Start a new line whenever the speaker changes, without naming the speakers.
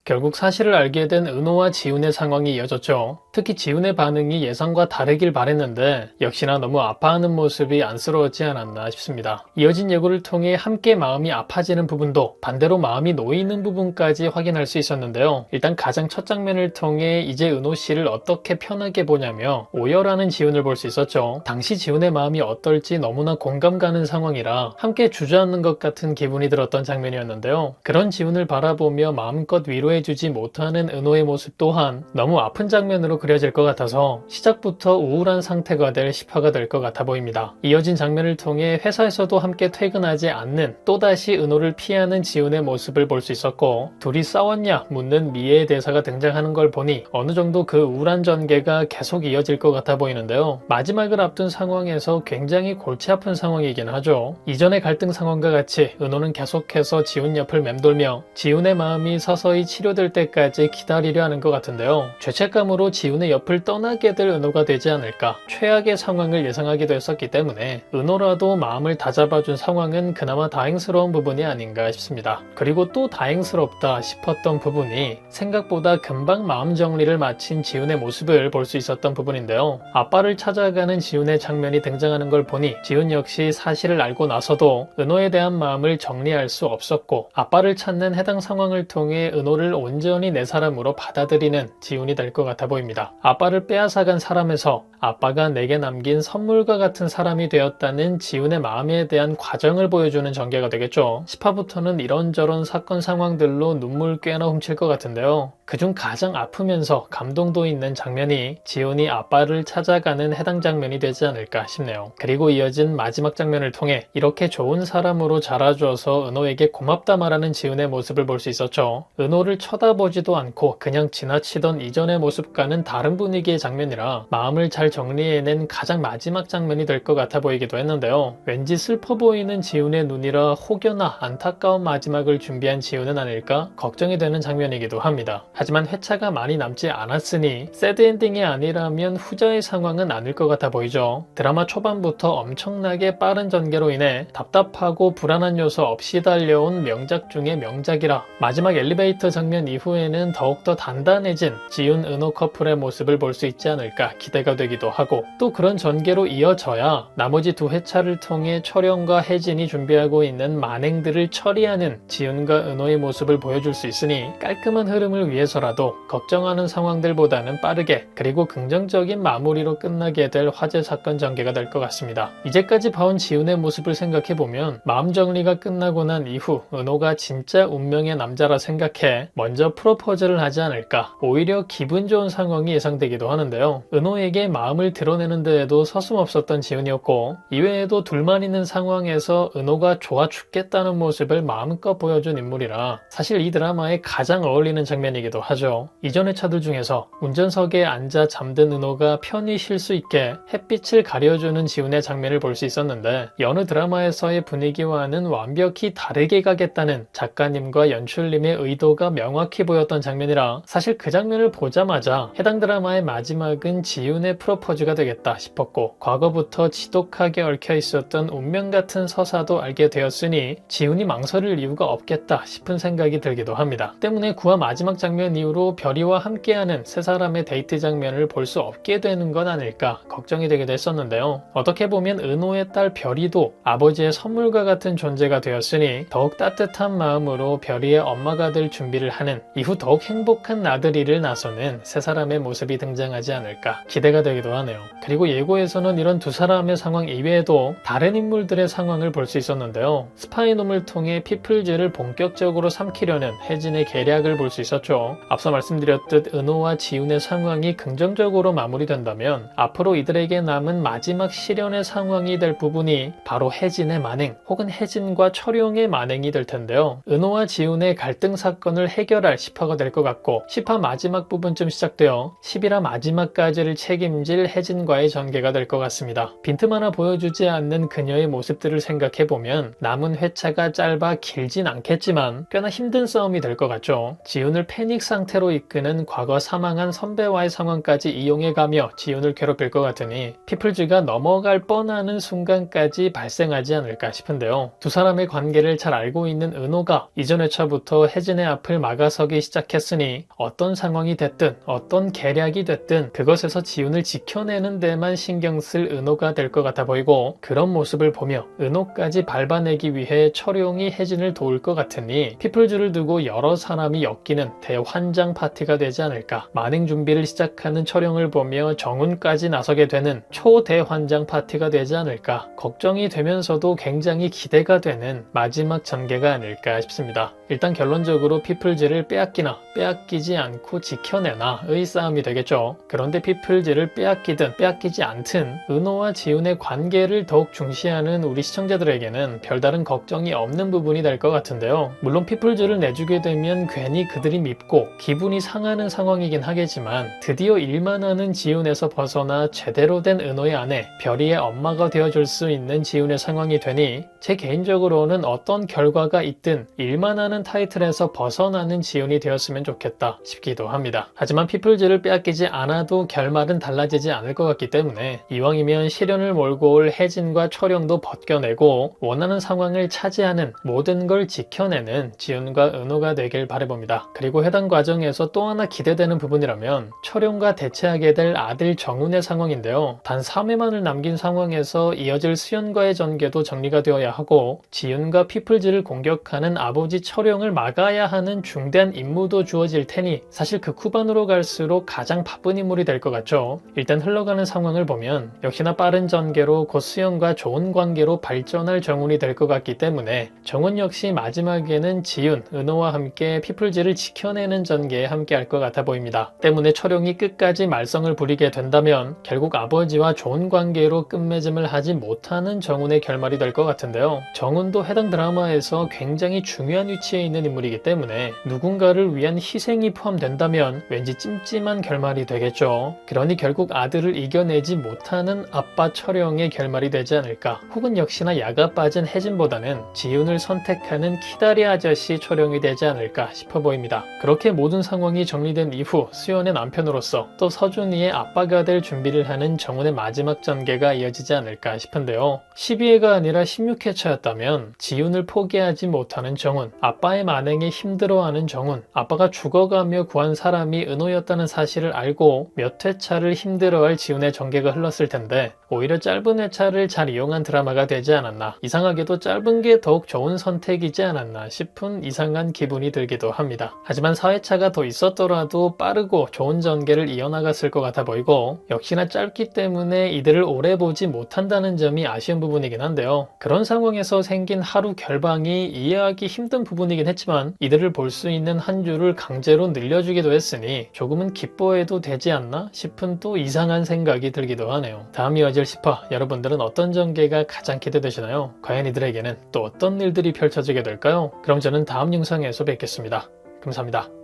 결국 사실을 알게 된 은호와 지훈의 상황이 이어졌죠. 특히 지훈의 반응이 예상과 다르길 바랬는데 역시나 너무 아파하는 모습이 안쓰러웠지 않았나 싶습니다. 이어진 예고를 통해 함께 마음이 아파지는 부분도 반대로 마음이 놓이는 부분까지 확인할 수 있었는데요. 일단 가장 첫 장면을 통해 이제 은호 씨를 어떻게 편하게 보냐며 오열하는 지훈을 볼 수 있었죠. 당시 지훈의 마음이 어떨지 너무나 공감 가는 상황이라 함께 주저앉는 것 같은 기분이 들었던 장면이었는데요. 그런 지훈을 바라보며 마음껏 위로해주지 못하는 은호의 모습 또한 너무 아픈 장면으로 그려질 것 같아서 시작부터 우울한 상태가 될 10화가 될 것 같아 보입니다. 이어진 장면을 통해 회사에서도 함께 퇴근하지 않는 또다시 은호를 피하는 지훈의 모습을 볼 수 있었고 둘이 싸웠냐 묻는 미애의 대사가 등장하는 걸 보니 어느 정도 그 우울한 전개가 계속 이어질 것 같아 보이는데요. 마지막을 앞둔 상황에서 굉장히 골치 아픈 상황이긴 하죠. 이전의 갈등 상황과 같이 은호는 계속해서 지훈 옆을 맴돌며 지훈의 마음이 서서히 치료될 때까지 기다리려 하는 것 같은데요. 죄책감으로 지훈의 옆을 떠나게 될 은호가 되지 않을까 최악의 상황을 예상하기도 했었기 때문에 은호라도 마음을 다잡아준 상황은 그나마 다행스러운 부분이 아닌가 싶습니다. 그리고 또 다행스럽다 싶었던 부분이 생각보다 금방 마음 정리를 마친 지훈의 모습을 볼 수 있었던 부분인데요. 아빠를 찾아가는 지훈의 장면이 등장하는 걸 보니 지훈 역시 사실을 알고 나서도 은호에 대한 마음을 정리할 수 없었고 아빠를 찾는 해당 상황을 통해 은호를 온전히 내 사람으로 받아들이는 지훈이 될 것 같아 보입니다. 아빠를 빼앗아간 사람에서 아빠가 내게 남긴 선물과 같은 사람이 되었다는 지훈의 마음에 대한 과정을 보여주는 전개가 되겠죠. 10화부터는 이런저런 사건 상황들로 눈물 꽤나 훔칠 것 같은데요. 그중 가장 아프면서 감동도 있는 장면이 지훈이 아빠를 찾아가는 해당 장면이 되지 않을까 싶네요. 그리고 이어진 마지막 장면을 통해 이렇게 좋은 사람으로 자라줘서 은호에게 고맙다 말하는 지훈의 모습을 볼 수 있었죠. 은호를 쳐다보지도 않고 그냥 지나치던 이전의 모습과는 다른 분위기의 장면이라 마음을 잘 정리해낸 가장 마지막 장면이 될 것 같아 보이기도 했는데요. 왠지 슬퍼 보이는 지훈의 눈이라 혹여나 안타까운 마지막을 준비한 지훈은 아닐까 걱정이 되는 장면이기도 합니다. 하지만 회차가 많이 남지 않았으니 새드엔딩이 아니라면 후자의 상황은 아닐 것 같아 보이죠. 드라마 초반부터 엄청나게 빠른 전개로 인해 답답하고 불안한 요소 없이 달려온 명작 중의 명작이라 마지막 엘리베이터 장면 이후에는 더욱더 단단해진 지훈 은호 커플의 모습을 볼 수 있지 않을까 기대가 되기도 하고 또 그런 전개로 이어져야 나머지 두 회차를 통해 철영과 혜진이 준비하고 있는 만행들을 처리하는 지훈과 은호의 모습을 보여줄 수 있으니 깔끔한 흐름을 위해서라도 걱정하는 상황들보다는 빠르게 그리고 긍정적인 마무리로 끝나게 될 화제 사건 전개가 될 것 같습니다. 이제까지 봐온 지훈의 모습을 생각해보면 마음 정리가 끝나고 난 이후 은호가 진짜 운명의 남자라 생각해 먼저 프로포즈를 하지 않을까 오히려 기분 좋은 상황이 예상되기도 하는데요. 은호에게 마음을 드러내는 데에도 서슴없었던 지훈이었고 이외에도 둘만 있는 상황에서 은호가 좋아 죽겠다는 모습을 마음껏 보여준 인물이라 사실 이 드라마에 가장 어울리는 장면이기도 하죠. 이전의 차들 중에서 운전석에 앉아 잠든 은호가 편히 쉴 수 있게 햇빛을 가려주는 지훈의 장면을 볼 수 있었는데 여느 드라마에서의 분위기와는 완벽히 다르게 가겠다는 작가님과 연출님의 의도가 명확히 보였던 장면이라 사실 그 장면을 보자마자 해당 드라마의 마지막은 지훈의 프로포즈가 되겠다 싶었고 과거부터 지독하게 얽혀 있었던 운명 같은 서사도 알게 되었으니 지훈이 망설일 이유가 없겠다 싶은 생각이 들기도 합니다. 때문에 9화 마지막 장면 이후로 별이와 함께하는 세 사람의 데이트 장면을 볼 수 없게 되는 건 아닐까 걱정이 되기도 했었는데요. 어떻게 보면 은호의 딸 별이도 아버지의 선물과 같은 존재가 되었으니 더욱 따뜻한 마음으로 별이의 엄마가 될 준비를 하는 이후 더욱 행복한 나들이를 나서는 세 사람의 모습이 등장하지 않을까 기대가 되기도 하네요. 그리고 예고에서는 이런 두 사람의 상황 이외에도 다른 인물들의 상황을 볼 수 있었는데요. 스파이놈을 통해 피플즈를 본격적으로 삼키려는 혜진의 계략을 볼 수 있었죠. 앞서 말씀드렸듯 은호와 지훈의 상황이 긍정적으로 마무리된다면 앞으로 이들에게 남은 마지막 시련의 상황이 될 부분이 바로 혜진의 만행 혹은 혜진과 철용의 만행이 될 텐데요. 은호와 지훈의 갈등 사건을 해결할 10화가 될 것 같고 10화 마지막 부분쯤 시작되어 11화 마지막까지를 책임질 혜진과의 전개가 될 것 같습니다. 빈틈 하나 보여주지 않는 그녀의 모습들을 생각해보면 남은 회차가 짧아 길진 않겠지만 꽤나 힘든 싸움이 될 것 같죠. 지훈을 패닉 상태로 이끄는 과거 사망한 선배와의 상황까지 이용해가며 지훈을 괴롭힐 것 같으니 피플즈가 넘어갈 뻔하는 순간까지 발생하지 않을까 싶은데요. 두 사람의 관계를 잘 알고 있는 은호가 이전 회차부터 혜진의 앞을 막아 다가서기 시작했으니 어떤 상황이 됐든 어떤 계략이 됐든 그것에서 지훈을 지켜내는 데만 신경 쓸 은호가 될 것 같아 보이고, 그런 모습을 보며 은호까지 밟아내기 위해 철용이 혜진을 도울 것 같으니 피플즈를 두고 여러 사람이 엮이는 대환장 파티가 되지 않을까. 만행 준비를 시작하는 철용을 보며 정훈까지 나서게 되는 초대환장 파티가 되지 않을까. 걱정이 되면서도 굉장히 기대가 되는 마지막 전개가 아닐까 싶습니다. 일단 결론적으로 피플즈를 빼앗기나 빼앗기지 않고 지켜내나의 싸움이 되겠죠. 그런데 피플즈를 빼앗기든 빼앗기지 않든 은호와 지훈의 관계를 더욱 중시하는 우리 시청자들에게는 별다른 걱정이 없는 부분이 될 것 같은데요. 물론 피플즈를 내주게 되면 괜히 그들이 밉고 기분이 상하는 상황이긴 하겠지만, 드디어 일만 하는 지훈에서 벗어나 제대로 된 은호의 아내 별이의 엄마가 되어줄 수 있는 지훈의 상황이 되니 제 개인적으로는 어떤 결과가 있든 일만 하는 타이틀에서 벗어나는 지훈이 되었으면 좋겠다 싶기도 합니다. 하지만 피플즈를 빼앗기지 않아도 결말은 달라지지 않을 것 같기 때문에 이왕이면 시련을 몰고 올 혜진과 철영도 벗겨내고 원하는 상황을 차지하는, 모든 걸 지켜내는 지훈과 은호가 되길 바라봅니다. 그리고 해당 과정에서 또 하나 기대되는 부분이라면 철영과 대체하게 될 아들 정훈의 상황인데요. 단 3회만을 남긴 상황에서 이어질 수연과의 전개도 정리가 되어야 하고, 지훈과 피플즈를 공격하는 아버지 철영을 막아야 하는 중대한 임무도 주어질 테니 사실 그 후반으로 갈수록 가장 바쁜 인물이 될 것 같죠. 일단 흘러가는 상황을 보면 역시나 빠른 전개로 곧 수연과 좋은 관계로 발전할 정훈이 될 것 같기 때문에 정훈 역시 마지막에는 지훈, 은호와 함께 피플즈를 지켜내는 전개에 함께 할 것 같아 보입니다. 때문에 철용이 끝까지 말썽을 부리게 된다면 결국 아버지와 좋은 관계로 끝맺음을 하지 못하는 정훈의 결말이 될 것 같은데요. 정훈도 해당 드라마에서 굉장히 중요한 위치에 있는 인물이기 때문에 누군가를 위한 희생이 포함된다면 왠지 찜찜한 결말이 되겠죠. 그러니 결국 아들을 이겨내지 못하는 아빠 철영의 결말이 되지 않을까. 혹은 역시나 야가 빠진 혜진보다는 지훈을 선택하는 키다리 아저씨 철영이 되지 않을까 싶어 보입니다. 그렇게 모든 상황이 정리된 이후 수연의 남편으로서 또 서준이의 아빠가 될 준비를 하는 정훈의 마지막 전개가 이어지지 않을까 싶은데요. 12회가 아니라 16회차였다면 지훈을 포기하지 못하는 정훈, 아빠의 만행에 힘들어하는 정훈, 아빠가 죽어가며 구한 사람이 은호였다는 사실을 알고 몇 회차를 힘들어할 지훈의 전개가 흘렀을 텐데 오히려 짧은 회차를 잘 이용한 드라마가 되지 않았나, 이상하게도 짧은 게 더욱 좋은 선택이지 않았나 싶은 이상한 기분이 들기도 합니다. 하지만 4회차가 더 있었더라도 빠르고 좋은 전개를 이어나갔을 것 같아 보이고, 역시나 짧기 때문에 이들을 오래 보지 못한다는 점이 아쉬운 부분이긴 한데요. 그런 상황에서 생긴 하루 결방이 이해하기 힘든 부분이긴 했지만 이들을 볼 수 있는 한 주를 강제로 늘려주기도 했으니 조금은 기뻐해도 되지 않나 싶은 또 이상한 생각이 들기도 하네요. 다음 이어질 10화, 여러분들은 어떤 전개가 가장 기대되시나요? 과연 이들에게는 또 어떤 일들이 펼쳐지게 될까요? 그럼 저는 다음 영상에서 뵙겠습니다. 감사합니다.